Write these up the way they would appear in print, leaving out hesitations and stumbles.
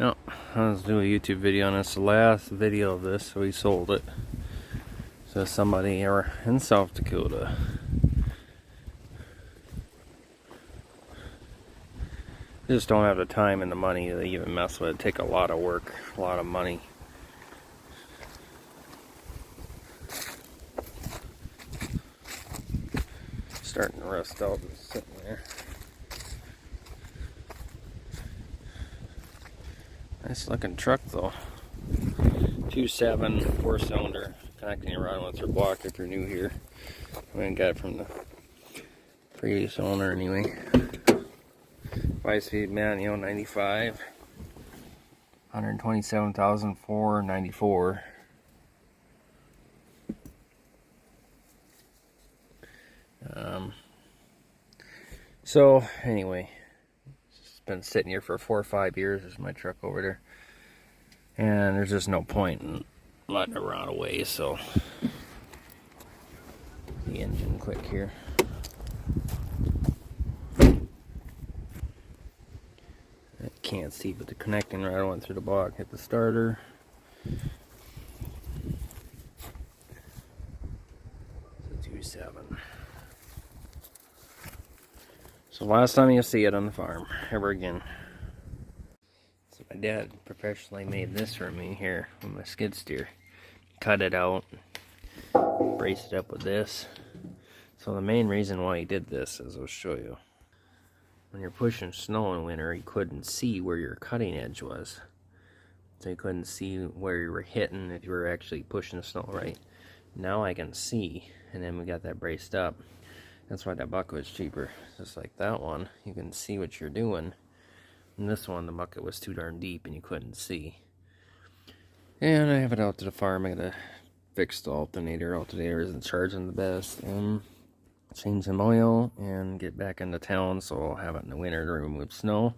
Yep, let's do a YouTube video on this. The last video of this, so we sold it to somebody here in South Dakota. Just don't have the time and the money to even mess with it. Take a lot of work, a lot of money. Starting to rust out and sitting there. Nice looking truck though. 2.7 4-cylinder, connecting around with your block if you're new here. I mean, got it from the previous owner anyway. 5-speed manual, 95, 127,494. So anyway, it's been sitting here for 4 or 5 years. There's my truck over there, and there's just no point in letting it rot away. So the engine quick here. I can't see, but the connecting rod went through the block, hit the starter. It's a 2.7. So last time you'll see it on the farm, ever again. So my dad professionally made this for me here with my skid steer. Cut it out, brace it up with this. So the main reason why he did this is, I'll show you. When you're pushing snow in winter, you couldn't see where your cutting edge was. So you couldn't see where you were hitting if you were actually pushing the snow right. Now I can see, and then we got that braced up. That's why that bucket was cheaper. Just like that one, you can see what you're doing. And this one, the bucket was too darn deep and you couldn't see. And I have it out to the farm. I gotta fix the alternator. Alternator isn't charging the best. Change some oil and get back into town, so I'll have it in the winter to remove snow.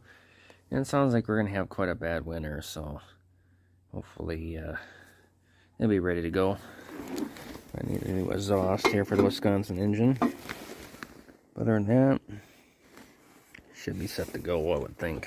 And it sounds like we're gonna have quite a bad winter, so hopefully it'll be ready to go. I need a new exhaust here for the Wisconsin engine. Other than that, should be set to go, I would think.